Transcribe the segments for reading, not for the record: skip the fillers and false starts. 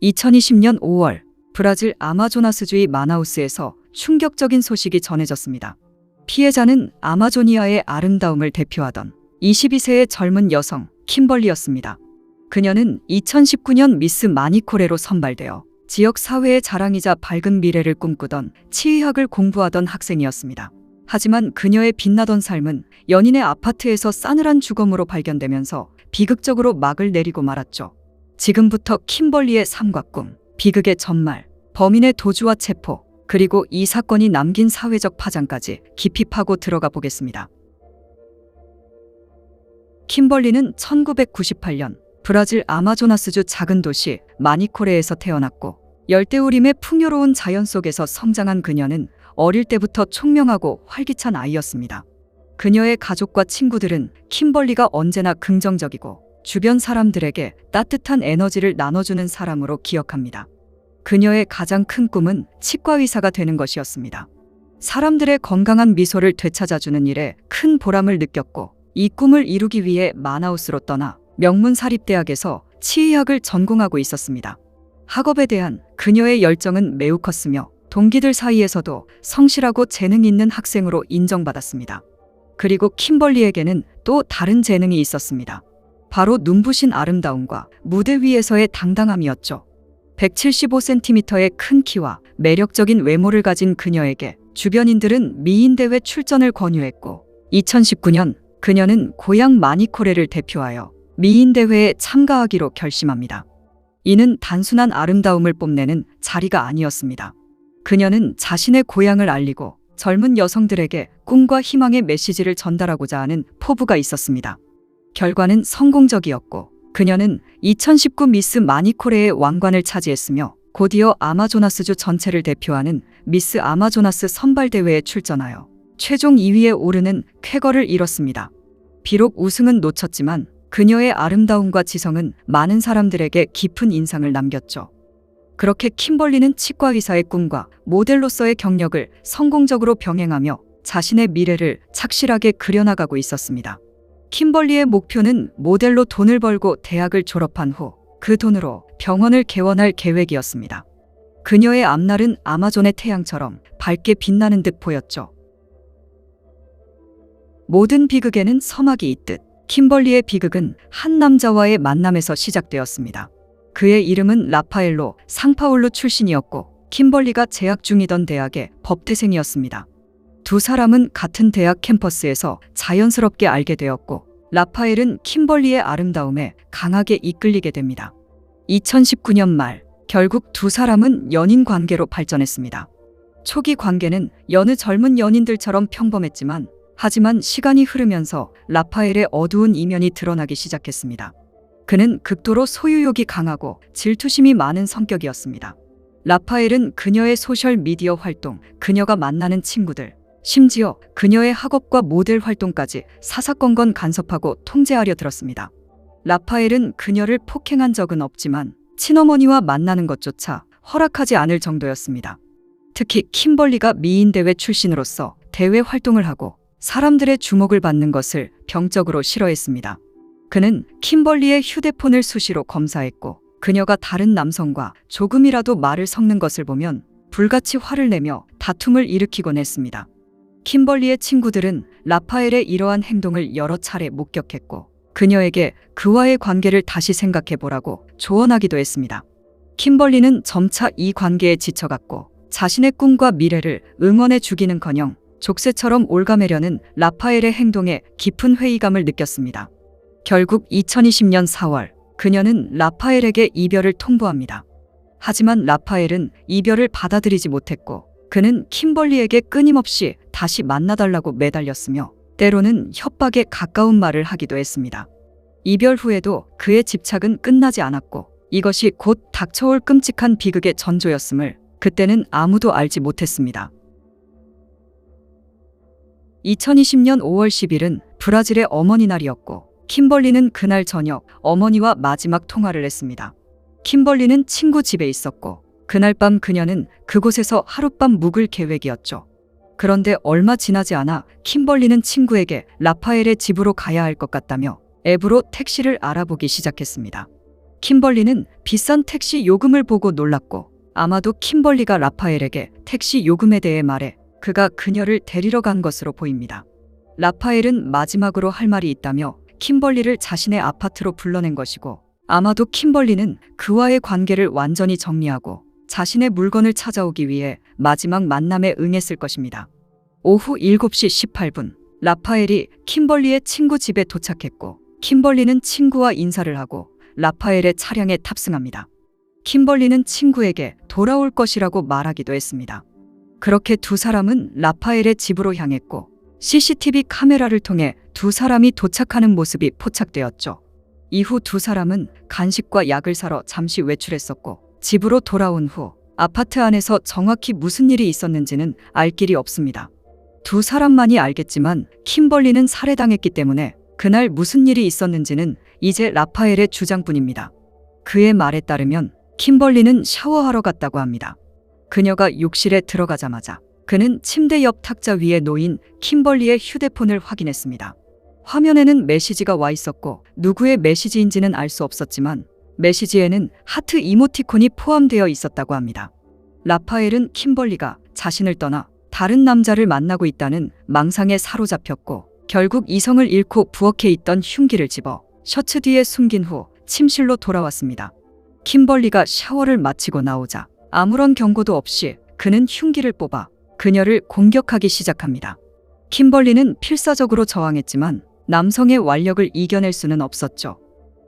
2020년 5월 브라질 아마조나스주의 마나우스에서 충격적인 소식이 전해졌습니다. 피해자는 아마조니아의 아름다움을 대표하던 22세의 젊은 여성 킴벌리였습니다. 그녀는 2019년 미스 마니코레로 선발되어 지역 사회의 자랑이자 밝은 미래를 꿈꾸던 치의학을 공부하던 학생이었습니다. 하지만 그녀의 빛나던 삶은 연인의 아파트에서 싸늘한 주검으로 발견되면서 비극적으로 막을 내리고 말았죠. 지금부터 킴벌리의 삶과 꿈, 비극의 전말, 범인의 도주와 체포, 그리고 이 사건이 남긴 사회적 파장까지 깊이 파고 들어가 보겠습니다. 킴벌리는 1998년 브라질 아마조나스주 작은 도시 마니코레에서 태어났고 열대우림의 풍요로운 자연 속에서 성장한 그녀는 어릴 때부터 총명하고 활기찬 아이였습니다. 그녀의 가족과 친구들은 킴벌리가 언제나 긍정적이고 주변 사람들에게 따뜻한 에너지를 나눠주는 사람으로 기억합니다. 그녀의 가장 큰 꿈은 치과의사가 되는 것이었습니다. 사람들의 건강한 미소를 되찾아주는 일에 큰 보람을 느꼈고 이 꿈을 이루기 위해 마나우스로 떠나 명문 사립대학에서 치의학을 전공하고 있었습니다. 학업에 대한 그녀의 열정은 매우 컸으며 동기들 사이에서도 성실하고 재능 있는 학생으로 인정받았습니다. 그리고 킴벌리에게는 또 다른 재능이 있었습니다. 바로 눈부신 아름다움과 무대 위에서의 당당함이었죠. 175cm의 큰 키와 매력적인 외모를 가진 그녀에게 주변인들은 미인대회 출전을 권유했고 2019년 그녀는 고향 마니코레를 대표하여 미인대회에 참가하기로 결심합니다. 이는 단순한 아름다움을 뽐내는 자리가 아니었습니다. 그녀는 자신의 고향을 알리고 젊은 여성들에게 꿈과 희망의 메시지를 전달하고자 하는 포부가 있었습니다. 결과는 성공적이었고 그녀는 2019 미스 마니코레의 왕관을 차지했으며 곧이어 아마조나스주 전체를 대표하는 미스 아마조나스 선발대회에 출전하여 최종 2위에 오르는 쾌거를 이뤘습니다. 비록 우승은 놓쳤지만 그녀의 아름다움과 지성은 많은 사람들에게 깊은 인상을 남겼죠. 그렇게 킴벌리는 치과의사의 꿈과 모델로서의 경력을 성공적으로 병행하며 자신의 미래를 착실하게 그려나가고 있었습니다. 킴벌리의 목표는 모델로 돈을 벌고 대학을 졸업한 후 그 돈으로 병원을 개원할 계획이었습니다. 그녀의 앞날은 아마존의 태양처럼 밝게 빛나는 듯 보였죠. 모든 비극에는 서막이 있듯 킴벌리의 비극은 한 남자와의 만남에서 시작되었습니다. 그의 이름은 라파엘로 상파울루 출신이었고 킴벌리가 재학 중이던 대학의 법대생이었습니다. 두 사람은 같은 대학 캠퍼스에서 자연스럽게 알게 되었고 라파엘은 킴벌리의 아름다움에 강하게 이끌리게 됩니다. 2019년 말 결국 두 사람은 연인 관계로 발전했습니다. 초기 관계는 여느 젊은 연인들처럼 평범했지만 하지만 시간이 흐르면서 라파엘의 어두운 이면이 드러나기 시작했습니다. 그는 극도로 소유욕이 강하고 질투심이 많은 성격이었습니다. 라파엘은 그녀의 소셜미디어 활동, 그녀가 만나는 친구들, 심지어 그녀의 학업과 모델 활동까지 사사건건 간섭하고 통제하려 들었습니다. 라파엘은 그녀를 폭행한 적은 없지만 친어머니와 만나는 것조차 허락하지 않을 정도였습니다. 특히 킴벌리가 미인대회 출신으로서 대외 활동을 하고 사람들의 주목을 받는 것을 병적으로 싫어했습니다. 그는 킴벌리의 휴대폰을 수시로 검사했고 그녀가 다른 남성과 조금이라도 말을 섞는 것을 보면 불같이 화를 내며 다툼을 일으키곤 했습니다. 킴벌리의 친구들은 라파엘의 이러한 행동을 여러 차례 목격했고 그녀에게 그와의 관계를 다시 생각해보라고 조언하기도 했습니다. 킴벌리는 점차 이 관계에 지쳐갔고 자신의 꿈과 미래를 응원해 주기는커녕 족쇄처럼 올가매려는 라파엘의 행동에 깊은 회의감을 느꼈습니다. 결국 2020년 4월 그녀는 라파엘에게 이별을 통보합니다. 하지만 라파엘은 이별을 받아들이지 못했고 그는 킴벌리에게 끊임없이 다시 만나달라고 매달렸으며 때로는 협박에 가까운 말을 하기도 했습니다. 이별 후에도 그의 집착은 끝나지 않았고 이것이 곧 닥쳐올 끔찍한 비극의 전조였음을 그때는 아무도 알지 못했습니다. 2020년 5월 10일은 브라질의 어머니 날이었고 킴벌리는 그날 저녁 어머니와 마지막 통화를 했습니다. 킴벌리는 친구 집에 있었고 그날 밤 그녀는 그곳에서 하룻밤 묵을 계획이었죠. 그런데 얼마 지나지 않아 킴벌리는 친구에게 라파엘의 집으로 가야 할 것 같다며 앱으로 택시를 알아보기 시작했습니다. 킴벌리는 비싼 택시 요금을 보고 놀랐고 아마도 킴벌리가 라파엘에게 택시 요금에 대해 말해 그가 그녀를 데리러 간 것으로 보입니다. 라파엘은 마지막으로 할 말이 있다며 킴벌리를 자신의 아파트로 불러낸 것이고 아마도 킴벌리는 그와의 관계를 완전히 정리하고 자신의 물건을 찾아오기 위해 마지막 만남에 응했을 것입니다. 오후 7시 18분 라파엘이 킴벌리의 친구 집에 도착했고 킴벌리는 친구와 인사를 하고 라파엘의 차량에 탑승합니다. 킴벌리는 친구에게 돌아올 것이라고 말하기도 했습니다. 그렇게 두 사람은 라파엘의 집으로 향했고 CCTV 카메라를 통해 두 사람이 도착하는 모습이 포착되었죠. 이후 두 사람은 간식과 약을 사러 잠시 외출했었고 집으로 돌아온 후 아파트 안에서 정확히 무슨 일이 있었는지는 알 길이 없습니다. 두 사람만이 알겠지만 킴벌리는 살해당했기 때문에 그날 무슨 일이 있었는지는 이제 라파엘의 주장뿐입니다. 그의 말에 따르면 킴벌리는 샤워하러 갔다고 합니다. 그녀가 욕실에 들어가자마자 그는 침대 옆 탁자 위에 놓인 킴벌리의 휴대폰을 확인했습니다. 화면에는 메시지가 와 있었고 누구의 메시지인지는 알 수 없었지만 메시지에는 하트 이모티콘이 포함되어 있었다고 합니다. 라파엘은 킴벌리가 자신을 떠나 다른 남자를 만나고 있다는 망상에 사로잡혔고 결국 이성을 잃고 부엌에 있던 흉기를 집어 셔츠 뒤에 숨긴 후 침실로 돌아왔습니다. 킴벌리가 샤워를 마치고 나오자 아무런 경고도 없이 그는 흉기를 뽑아 그녀를 공격하기 시작합니다. 킴벌리는 필사적으로 저항했지만 남성의 완력을 이겨낼 수는 없었죠.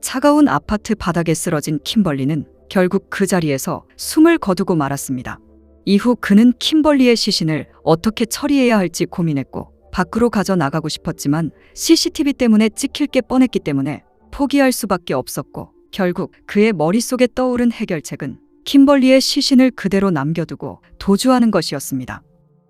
차가운 아파트 바닥에 쓰러진 킴벌리는 결국 그 자리에서 숨을 거두고 말았습니다. 이후 그는 킴벌리의 시신을 어떻게 처리해야 할지 고민했고 밖으로 가져 나가고 싶었지만 CCTV 때문에 찍힐 게 뻔했기 때문에 포기할 수밖에 없었고 결국 그의 머릿속에 떠오른 해결책은 킴벌리의 시신을 그대로 남겨두고 도주하는 것이었습니다.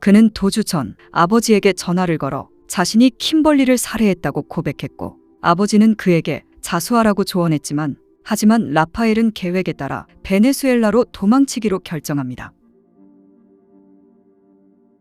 그는 도주 전 아버지에게 전화를 걸어 자신이 킴벌리를 살해했다고 고백했고 아버지는 그에게 자수하라고 조언했지만 하지만 라파엘은 계획에 따라 베네수엘라로 도망치기로 결정합니다.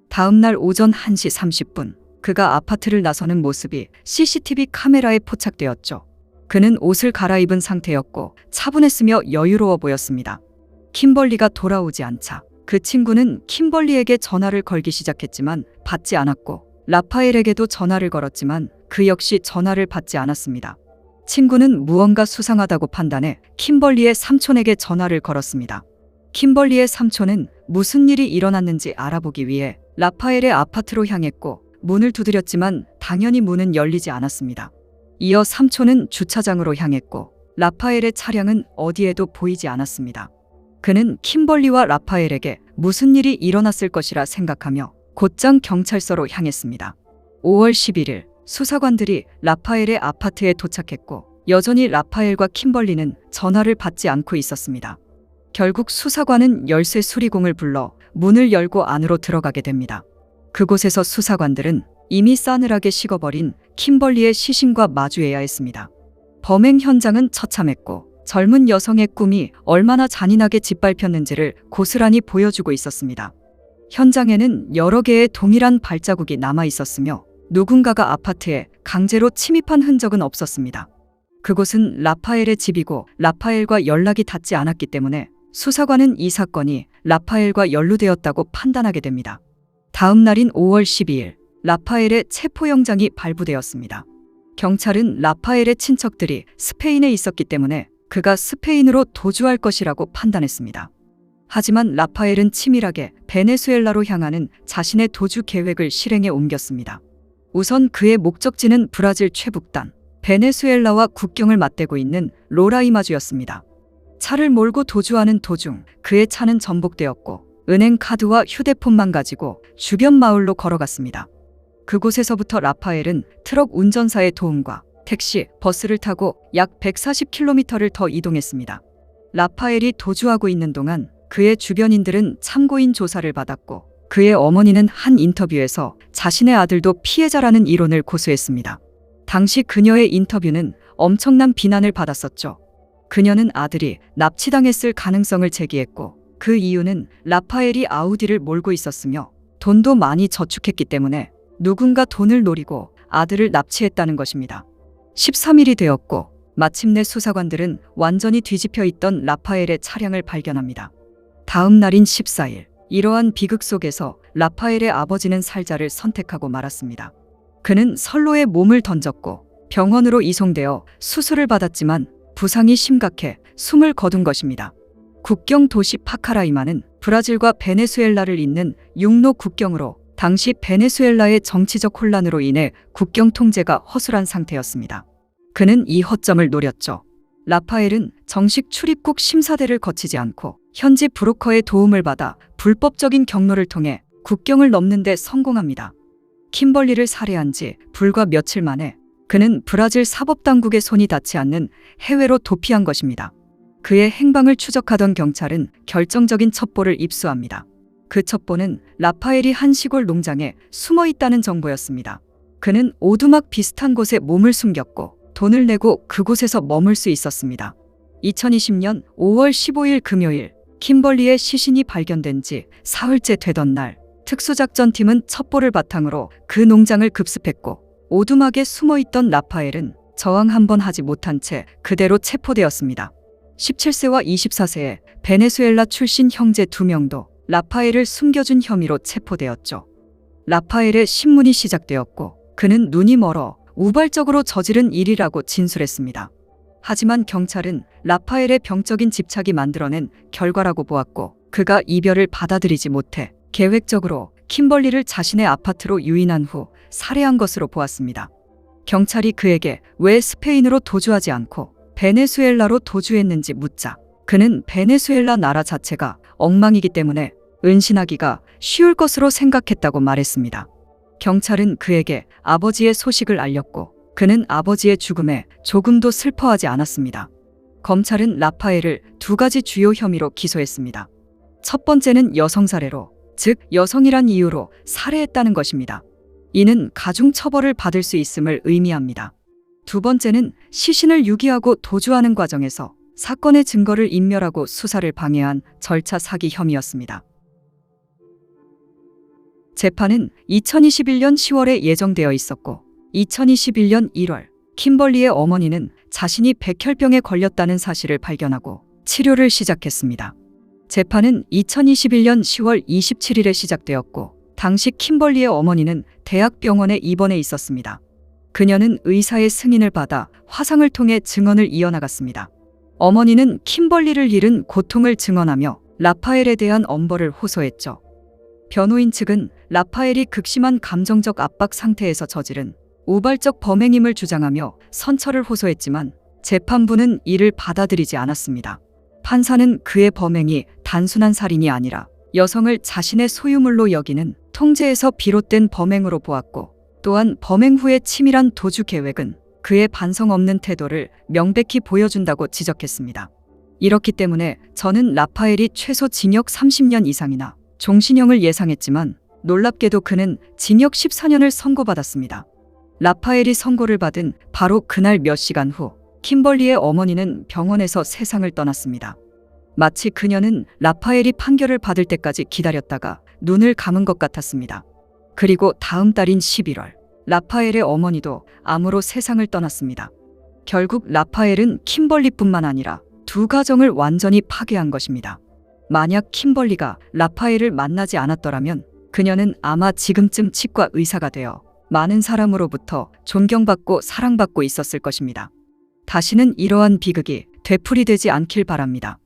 다음 날 오전 1시 30분 그가 아파트를 나서는 모습이 CCTV 카메라에 포착되었죠. 그는 옷을 갈아입은 상태였고 차분했으며 여유로워 보였습니다. 킴벌리가 돌아오지 않자 그 친구는 킴벌리에게 전화를 걸기 시작했지만 받지 않았고 라파엘에게도 전화를 걸었지만 그 역시 전화를 받지 않았습니다. 친구는 무언가 수상하다고 판단해 킴벌리의 삼촌에게 전화를 걸었습니다. 킴벌리의 삼촌은 무슨 일이 일어났는지 알아보기 위해 라파엘의 아파트로 향했고 문을 두드렸지만 당연히 문은 열리지 않았습니다. 이어 삼촌은 주차장으로 향했고 라파엘의 차량은 어디에도 보이지 않았습니다. 그는 킴벌리와 라파엘에게 무슨 일이 일어났을 것이라 생각하며 곧장 경찰서로 향했습니다. 5월 11일 수사관들이 라파엘의 아파트에 도착했고 여전히 라파엘과 킴벌리는 전화를 받지 않고 있었습니다. 결국 수사관은 열쇠 수리공을 불러 문을 열고 안으로 들어가게 됩니다. 그곳에서 수사관들은 이미 싸늘하게 식어버린 킴벌리의 시신과 마주해야 했습니다. 범행 현장은 처참했고 젊은 여성의 꿈이 얼마나 잔인하게 짓밟혔는지를 고스란히 보여주고 있었습니다. 현장에는 여러 개의 동일한 발자국이 남아 있었으며 누군가가 아파트에 강제로 침입한 흔적은 없었습니다. 그곳은 라파엘의 집이고 라파엘과 연락이 닿지 않았기 때문에 수사관은 이 사건이 라파엘과 연루되었다고 판단하게 됩니다. 다음 날인 5월 12일 라파엘의 체포영장이 발부되었습니다. 경찰은 라파엘의 친척들이 스페인에 있었기 때문에 그가 스페인으로 도주할 것이라고 판단했습니다. 하지만 라파엘은 치밀하게 베네수엘라로 향하는 자신의 도주 계획을 실행에 옮겼습니다. 우선 그의 목적지는 브라질 최북단 베네수엘라와 국경을 맞대고 있는 로라이마주였습니다. 차를 몰고 도주하는 도중 그의 차는 전복되었고 은행 카드와 휴대폰만 가지고 주변 마을로 걸어갔습니다. 그곳에서부터 라파엘은 트럭 운전사의 도움과 택시, 버스를 타고 약 140km를 더 이동했습니다. 라파엘이 도주하고 있는 동안 그의 주변인들은 참고인 조사를 받았고 그의 어머니는 한 인터뷰에서 자신의 아들도 피해자라는 이론을 고수했습니다. 당시 그녀의 인터뷰는 엄청난 비난을 받았었죠. 그녀는 아들이 납치당했을 가능성을 제기했고 그 이유는 라파엘이 아우디를 몰고 있었으며 돈도 많이 저축했기 때문에 누군가 돈을 노리고 아들을 납치했다는 것입니다. 13일이 되었고 마침내 수사관들은 완전히 뒤집혀 있던 라파엘의 차량을 발견합니다. 다음 날인 14일, 이러한 비극 속에서 라파엘의 아버지는 살자를 선택하고 말았습니다. 그는 선로에 몸을 던졌고 병원으로 이송되어 수술을 받았지만 부상이 심각해 숨을 거둔 것입니다. 국경 도시 파카라이마는 브라질과 베네수엘라를 잇는 육로 국경으로 당시 베네수엘라의 정치적 혼란으로 인해 국경 통제가 허술한 상태였습니다. 그는 이 허점을 노렸죠. 라파엘은 정식 출입국 심사대를 거치지 않고 현지 브로커의 도움을 받아 불법적인 경로를 통해 국경을 넘는 데 성공합니다. 킴벌리를 살해한 지 불과 며칠 만에 그는 브라질 사법당국의 손이 닿지 않는 해외로 도피한 것입니다. 그의 행방을 추적하던 경찰은 결정적인 첩보를 입수합니다. 그 첩보는 라파엘이 한 시골 농장에 숨어 있다는 정보였습니다. 그는 오두막 비슷한 곳에 몸을 숨겼고 돈을 내고 그곳에서 머물 수 있었습니다. 2020년 5월 15일 금요일, 킴벌리의 시신이 발견된 지 사흘째 되던 날, 특수작전팀은 첩보를 바탕으로 그 농장을 급습했고 오두막에 숨어있던 라파엘은 저항 한 번 하지 못한 채 그대로 체포되었습니다. 17세와 24세의 베네수엘라 출신 형제 2명도 라파엘을 숨겨준 혐의로 체포되었죠. 라파엘의 신문이 시작되었고 그는 눈이 멀어 우발적으로 저지른 일이라고 진술했습니다. 하지만 경찰은 라파엘의 병적인 집착이 만들어낸 결과라고 보았고 그가 이별을 받아들이지 못해 계획적으로 킴벌리를 자신의 아파트로 유인한 후 살해한 것으로 보았습니다. 경찰이 그에게 왜 스페인으로 도주하지 않고 베네수엘라로 도주했는지 묻자 그는 베네수엘라 나라 자체가 엉망이기 때문에 은신하기가 쉬울 것으로 생각했다고 말했습니다. 경찰은 그에게 아버지의 소식을 알렸고 그는 아버지의 죽음에 조금도 슬퍼하지 않았습니다. 검찰은 라파엘을 2가지 주요 혐의로 기소했습니다. 첫 번째는 여성살해로, 즉 여성이란 이유로 살해했다는 것입니다. 이는 가중 처벌을 받을 수 있음을 의미합니다. 두 번째는 시신을 유기하고 도주하는 과정에서 사건의 증거를 인멸하고 수사를 방해한 절차 사기 혐의였습니다. 재판은 2021년 10월에 예정되어 있었고 2021년 1월 킴벌리의 어머니는 자신이 백혈병에 걸렸다는 사실을 발견하고 치료를 시작했습니다. 재판은 2021년 10월 27일에 시작되었고 당시 킴벌리의 어머니는 대학병원에 입원해 있었습니다. 그녀는 의사의 승인을 받아 화상을 통해 증언을 이어나갔습니다. 어머니는 킴벌리를 잃은 고통을 증언하며 라파엘에 대한 엄벌을 호소했죠. 변호인 측은 라파엘이 극심한 감정적 압박 상태에서 저지른 우발적 범행임을 주장하며 선처를 호소했지만 재판부는 이를 받아들이지 않았습니다. 판사는 그의 범행이 단순한 살인이 아니라 여성을 자신의 소유물로 여기는 통제에서 비롯된 범행으로 보았고 또한 범행 후의 치밀한 도주 계획은 그의 반성 없는 태도를 명백히 보여준다고 지적했습니다. 이렇기 때문에 저는 라파엘이 최소 징역 30년 이상이나 종신형을 예상했지만 놀랍게도 그는 징역 14년을 선고받았습니다. 라파엘이 선고를 받은 바로 그날 몇 시간 후 킴벌리의 어머니는 병원에서 세상을 떠났습니다. 마치 그녀는 라파엘이 판결을 받을 때까지 기다렸다가 눈을 감은 것 같았습니다. 그리고 다음 달인 11월 라파엘의 어머니도 암으로 세상을 떠났습니다. 결국 라파엘은 킴벌리뿐만 아니라 2가정을 완전히 파괴한 것입니다. 만약 킴벌리가 라파엘을 만나지 않았더라면 그녀는 아마 지금쯤 치과 의사가 되어 많은 사람으로부터 존경받고 사랑받고 있었을 것입니다. 다시는 이러한 비극이 되풀이되지 않길 바랍니다.